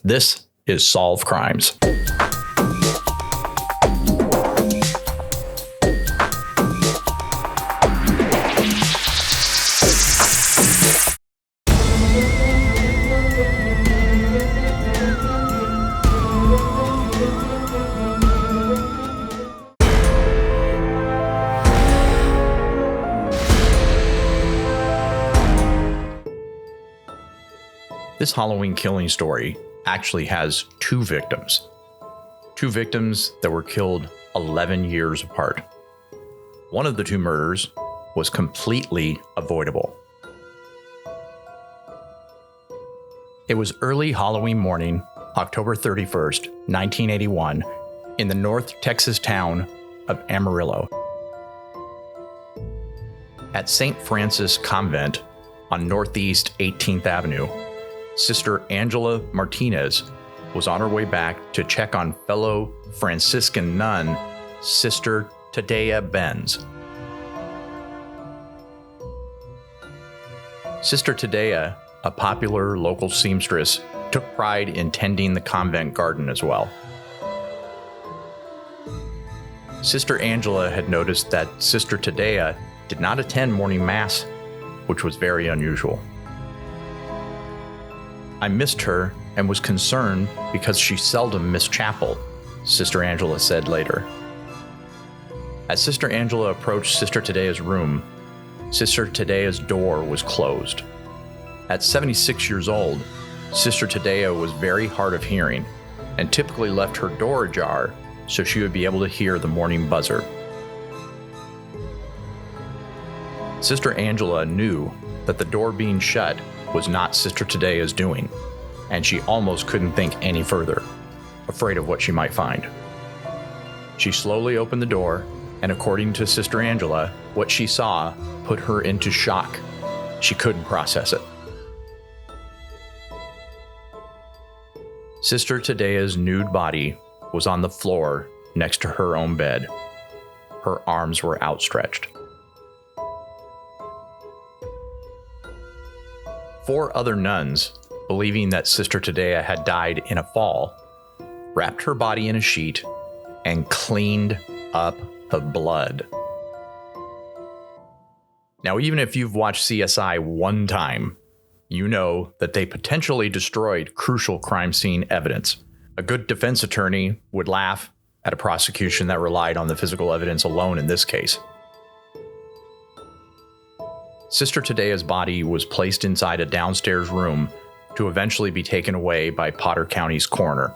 This is Solve Crimes. This Halloween killing story actually has two victims that were killed 11 years apart. One of the two murders was completely avoidable. It was early Halloween morning, October 31st, 1981, in the North Texas town of Amarillo. At St. Francis Convent on Northeast 18th Avenue, Sister Angela Martinez was on her way back to check on fellow Franciscan nun, Sister Tadea Benz. Sister Tadea, a popular local seamstress, took pride in tending the convent garden as well. Sister Angela had noticed that Sister Tadea did not attend morning mass, which was very unusual. I missed her and was concerned because she seldom missed chapel, Sister Angela said later. As Sister Angela approached Sister Tadea's room, Sister Tadea's door was closed. At 76 years old, Sister Tadea was very hard of hearing and typically left her door ajar so she would be able to hear the morning buzzer. Sister Angela knew that the door being shut was not Sister Tadea's doing, and she almost couldn't think any further, afraid of what she might find. She slowly opened the door, and according to Sister Angela, what she saw put her into shock. She couldn't process it. Sister Tadea's nude body was on the floor next to her own bed. Her arms were outstretched. 4 other nuns, believing that Sister Tadea had died in a fall, wrapped her body in a sheet and cleaned up the blood. Now, even if you've watched CSI one time, you know that they potentially destroyed crucial crime scene evidence. A good defense attorney would laugh at a prosecution that relied on the physical evidence alone in this case. Sister Tadea's body was placed inside a downstairs room to eventually be taken away by Potter County's coroner.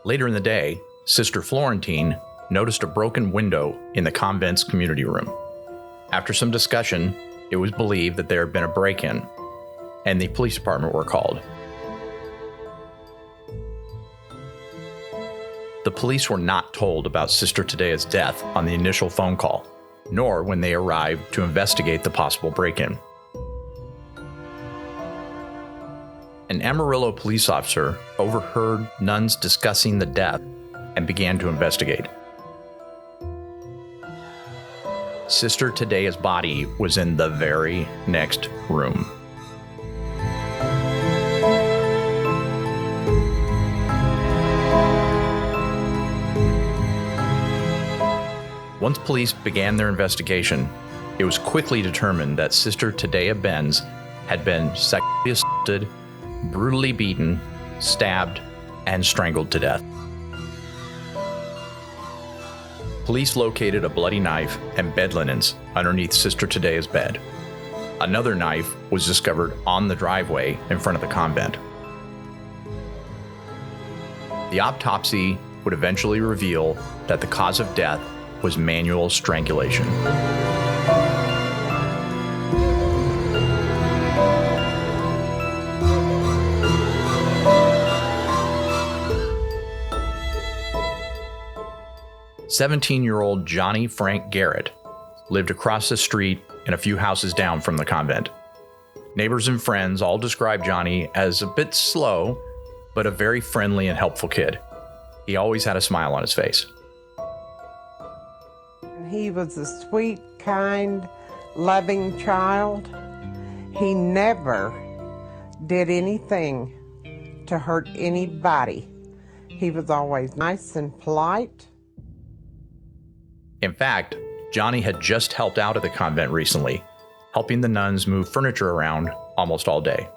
Later in the day, Sister Florentine noticed a broken window in the convent's community room. After some discussion, it was believed that there had been a break-in, and the police department were called. The police were not told about Sister Tadea's death on the initial phone call, nor when they arrived to investigate the possible break-in. An Amarillo police officer overheard nuns discussing the death and began to investigate. Sister Tadea's body was in the very next room. Once police began their investigation, it was quickly determined that Sister Tadea Benz had been sexually assaulted, brutally beaten, stabbed, and strangled to death. Police located a bloody knife and bed linens underneath Sister Tadea's bed. Another knife was discovered on the driveway in front of the convent. The autopsy would eventually reveal that the cause of death was manual strangulation. "17-year-old Johnny Frank Garrett lived across the street and a few houses down from the convent. Neighbors and friends all described Johnny as a bit slow, but a very friendly and helpful kid. He always had a smile on his face. He was a sweet, kind, loving child. He never did anything to hurt anybody. He was always nice and polite. In fact, Johnny had just helped out at the convent recently, helping the nuns move furniture around almost all day.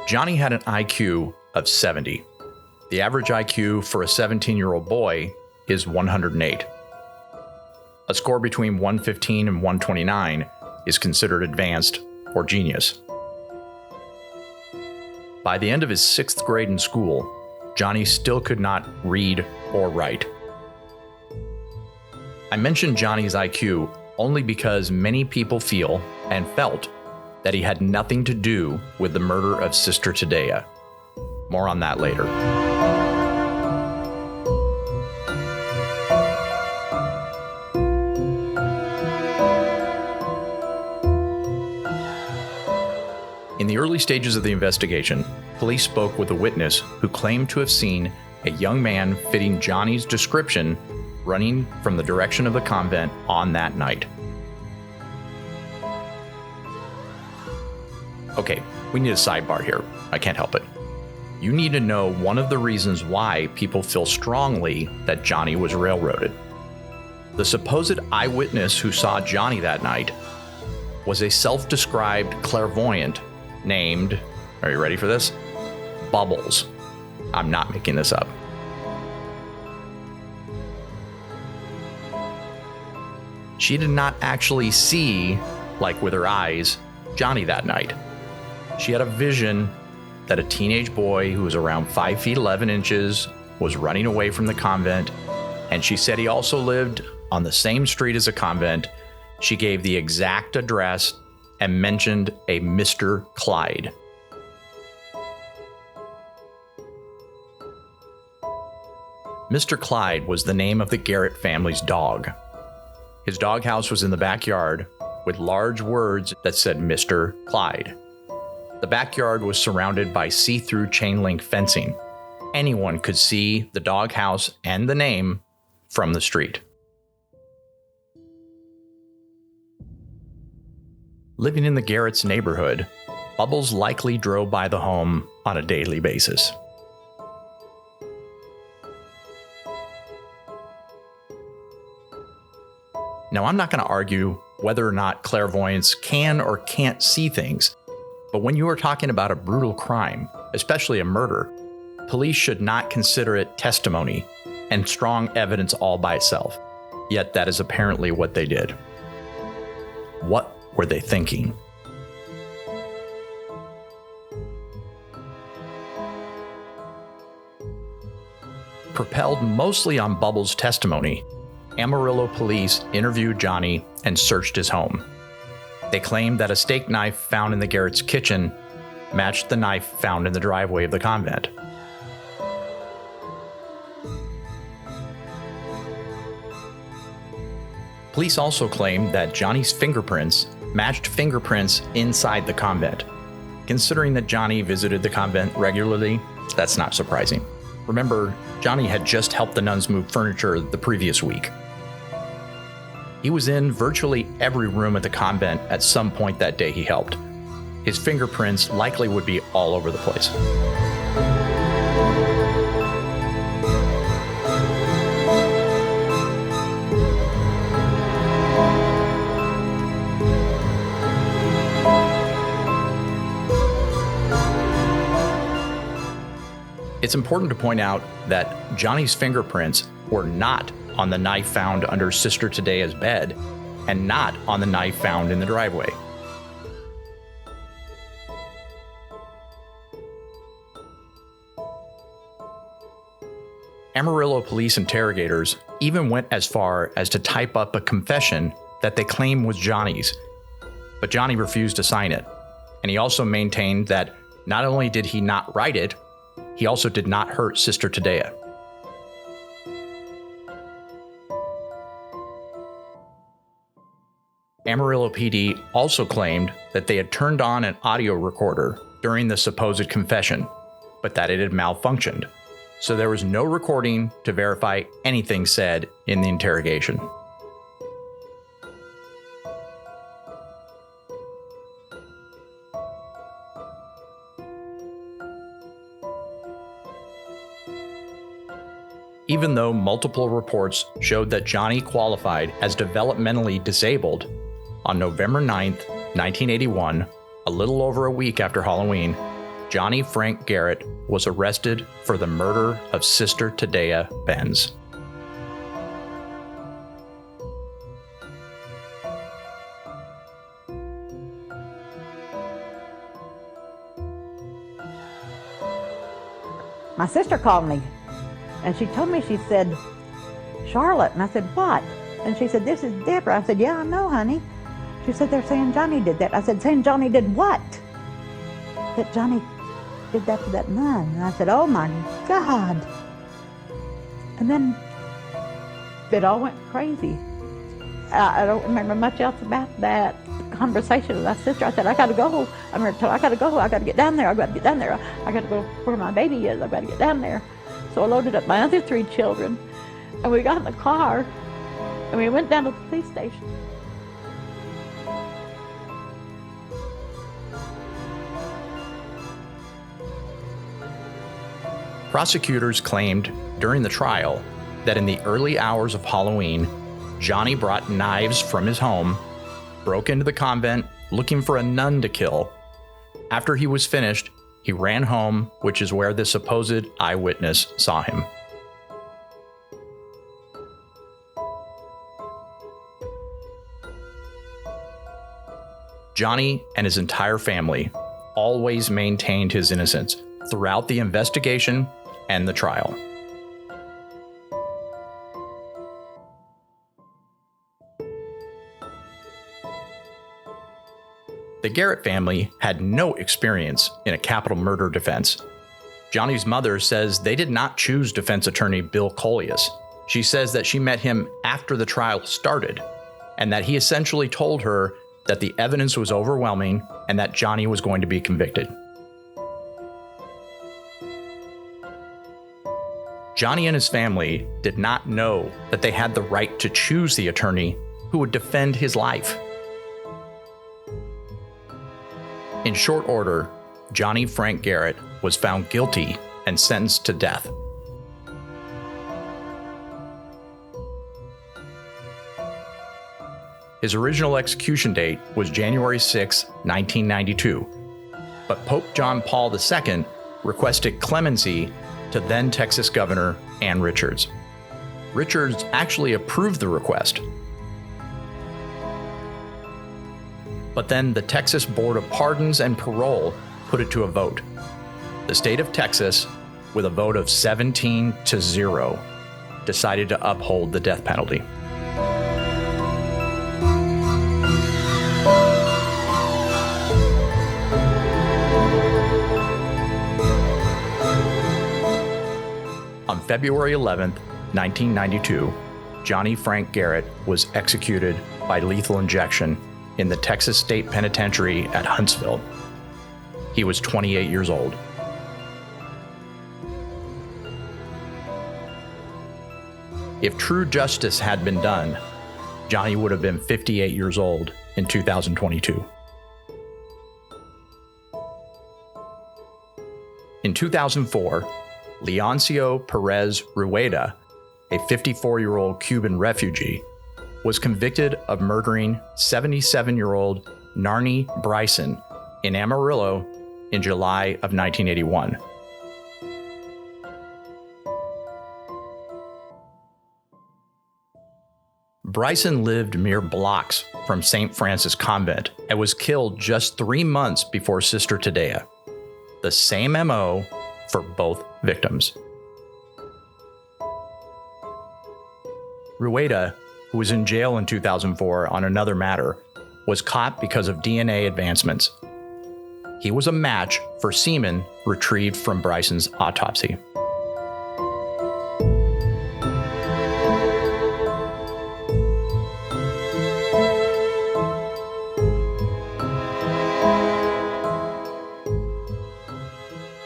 Johnny had an IQ of 70. The average IQ for a 17-year-old boy is 108. A score between 115 and 129 is considered advanced or genius. By the end of his 6th grade in school, Johnny still could not read or write. I mention Johnny's IQ only because many people feel and felt that he had nothing to do with the murder of Sister Tadea. More on that later. In the early stages of the investigation, police spoke with a witness who claimed to have seen a young man fitting Johnny's description running from the direction of the convent on that night. Okay, we need a sidebar here. I can't help it. You need to know one of the reasons why people feel strongly that Johnny was railroaded. The supposed eyewitness who saw Johnny that night was a self-described clairvoyant named, are you ready for this? Bubbles. I'm not making this up. She did not actually see, like with her eyes, Johnny that night. She had a vision that a teenage boy who was around 5 feet 11 inches was running away from the convent, and she said he also lived on the same street as a convent. She gave the exact address and mentioned a Mr. Clyde. Mr. Clyde was the name of the Garrett family's dog. His doghouse was in the backyard with large words that said Mr. Clyde. The backyard was surrounded by see-through chain link fencing. Anyone could see the doghouse and the name from the street. Living in the Garrett's neighborhood, Bubbles likely drove by the home on a daily basis. Now, I'm not going to argue whether or not clairvoyants can or can't see things, but when you are talking about a brutal crime, especially a murder, police should not consider it testimony and strong evidence all by itself. Yet that is apparently what they did. What were they thinking? Propelled mostly on Bubbles' testimony, Amarillo police interviewed Johnny and searched his home. They claimed that a steak knife found in the Garrett's kitchen matched the knife found in the driveway of the convent. Police also claimed that Johnny's fingerprints matched fingerprints inside the convent. Considering that Johnny visited the convent regularly, that's not surprising. Remember, Johnny had just helped the nuns move furniture the previous week. He was in virtually every room at the convent at some point that day he helped. His fingerprints likely would be all over the place. It's important to point out that Johnny's fingerprints were not on the knife found under Sister Tadea's bed, and not on the knife found in the driveway. Amarillo police interrogators even went as far as to type up a confession that they claim was Johnny's, but Johnny refused to sign it, and he also maintained that not only did he not write it, he also did not hurt Sister Tadea. Amarillo PD also claimed that they had turned on an audio recorder during the supposed confession, but that it had malfunctioned, so there was no recording to verify anything said in the interrogation. Even though multiple reports showed that Johnny qualified as developmentally disabled, on November 9th, 1981, a little over a week after Halloween, Johnny Frank Garrett was arrested for the murder of Sister Tadea Benz. My sister called me, and she told me, she said, "Charlotte," and I said, "What?" And she said, "This is Deborah." I said, "Yeah, I know, honey." She said, "They're saying Johnny did that." I said, "Saying Johnny did what?" "That Johnny did that to that nun." And I said, "Oh my God." And then it all went crazy. I don't remember much else about that conversation with my sister. I said, "I gotta go." I remember telling her, "I gotta go, I gotta get down there, I gotta get down there. I gotta go where my baby is, I gotta get down there." So I loaded up my other 3 children, and we got in the car, and we went down to the police station. Prosecutors claimed during the trial that in the early hours of Halloween, Johnny brought knives from his home, broke into the convent looking for a nun to kill. After he was finished, he ran home, which is where the supposed eyewitness saw him. Johnny and his entire family always maintained his innocence throughout the investigation and the trial. The Garrett family had no experience in a capital murder defense. Johnny's mother says they did not choose defense attorney Bill Collius. She says that she met him after the trial started, and that he essentially told her that the evidence was overwhelming and that Johnny was going to be convicted. Johnny and his family did not know that they had the right to choose the attorney who would defend his life. In short order, Johnny Frank Garrett was found guilty and sentenced to death. His original execution date was January 6, 1992, but Pope John Paul II requested clemency to then Texas Governor Ann Richards. Richards actually approved the request. But then the Texas Board of Pardons and Parole put it to a vote. The state of Texas, with a vote of 17-0, decided to uphold the death penalty. On February 11, 1992, Johnny Frank Garrett was executed by lethal injection in the Texas State Penitentiary at Huntsville. He was 28 years old. If true justice had been done, Johnny would have been 58 years old in 2022. In 2004, Leoncio Perez Rueda, a 54-year-old Cuban refugee, was convicted of murdering 77-year-old Narnie Bryson in Amarillo in July of 1981. Bryson lived mere blocks from St. Francis Convent and was killed just 3 months before Sister Tadea. The same MO for both victims. Rueda, who was in jail in 2004 on another matter, was caught because of DNA advancements. He was a match for semen retrieved from Bryson's autopsy.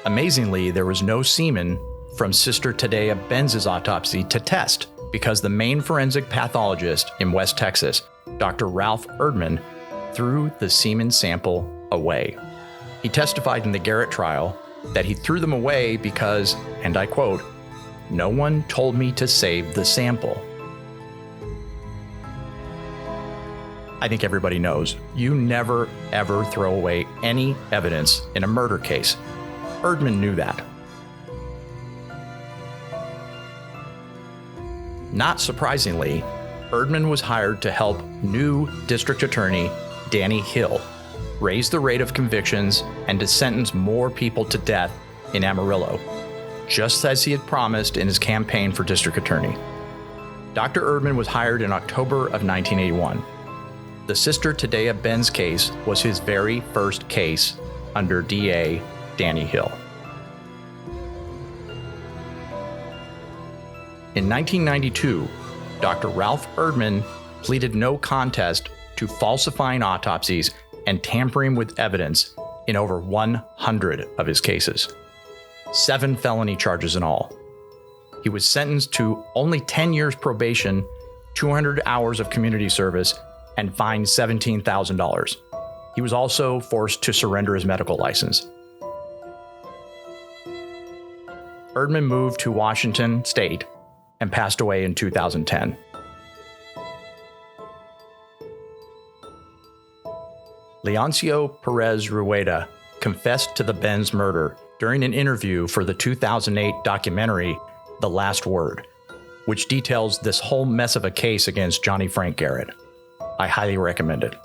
Amazingly, there was no semen from Sister Tadea Benz's autopsy to test because the main forensic pathologist in West Texas, Dr. Ralph Erdman, threw the semen sample away. He testified in the Garrett trial that he threw them away because, and I quote, "No one told me to save the sample." I think everybody knows you never ever throw away any evidence in a murder case. Erdman knew that. Not surprisingly, Erdman was hired to help new District Attorney Danny Hill raise the rate of convictions and to sentence more people to death in Amarillo, just as he had promised in his campaign for District Attorney. Dr. Erdman was hired in October of 1981. The Sister Tadea Benz case was his very first case under DA Danny Hill. In 1992, Dr. Ralph Erdman pleaded no contest to falsifying autopsies and tampering with evidence in over 100 of his cases. 7 felony charges in all. He was sentenced to only 10 years probation, 200 hours of community service, and fined $17,000. He was also forced to surrender his medical license. Erdman moved to Washington State and passed away in 2010. Leoncio Perez Rueda confessed to the Benz murder during an interview for the 2008 documentary The Last Word, which details this whole mess of a case against Johnny Frank Garrett. I highly recommend it.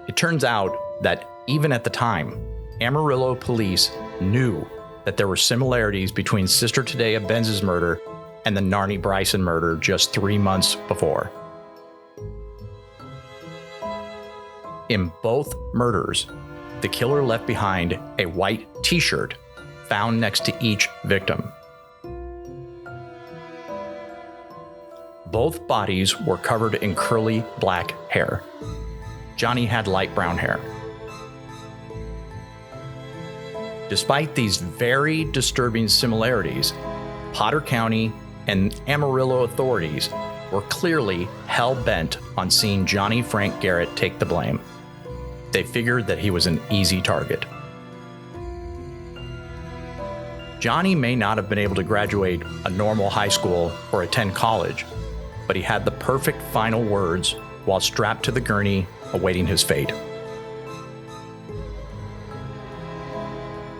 It turns out that even at the time, Amarillo police knew that there were similarities between Sister Tadea Benz's murder and the Narnie Bryson murder just 3 months before. In both murders, the killer left behind a white t-shirt found next to each victim. Both bodies were covered in curly black hair. Johnny had light brown hair. Despite these very disturbing similarities, Potter County and Amarillo authorities were clearly hell-bent on seeing Johnny Frank Garrett take the blame. They figured that he was an easy target. Johnny may not have been able to graduate a normal high school or attend college, but he had the perfect final words while strapped to the gurney awaiting his fate.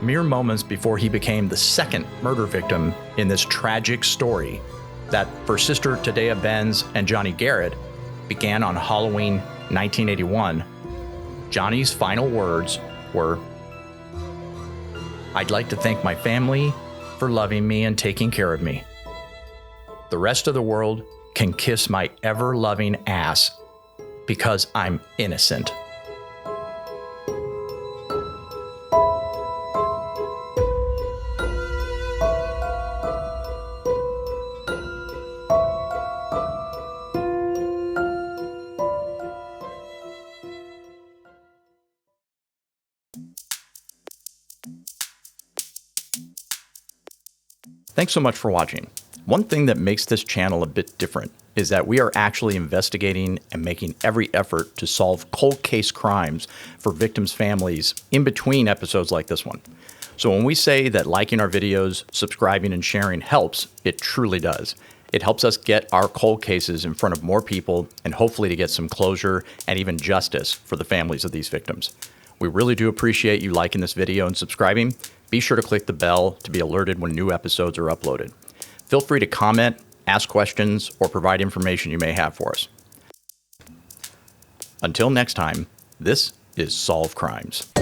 Mere moments before he became the second murder victim in this tragic story that, for Sister Tadea Benz and Johnny Garrett, began on Halloween 1981, Johnny's final words were, "I'd like to thank my family for loving me and taking care of me. The rest of the world can kiss my ever-loving ass because I'm innocent." Thanks so much for watching. One thing that makes this channel a bit different is that we are actually investigating and making every effort to solve cold case crimes for victims' families in between episodes like this one. So when we say that liking our videos, subscribing, and sharing helps, it truly does. It helps us get our cold cases in front of more people and hopefully to get some closure and even justice for the families of these victims. We really do appreciate you liking this video and subscribing. Be sure to click the bell to be alerted when new episodes are uploaded. Feel free to comment, ask questions, or provide information you may have for us. Until next time, this is Solve Crimes.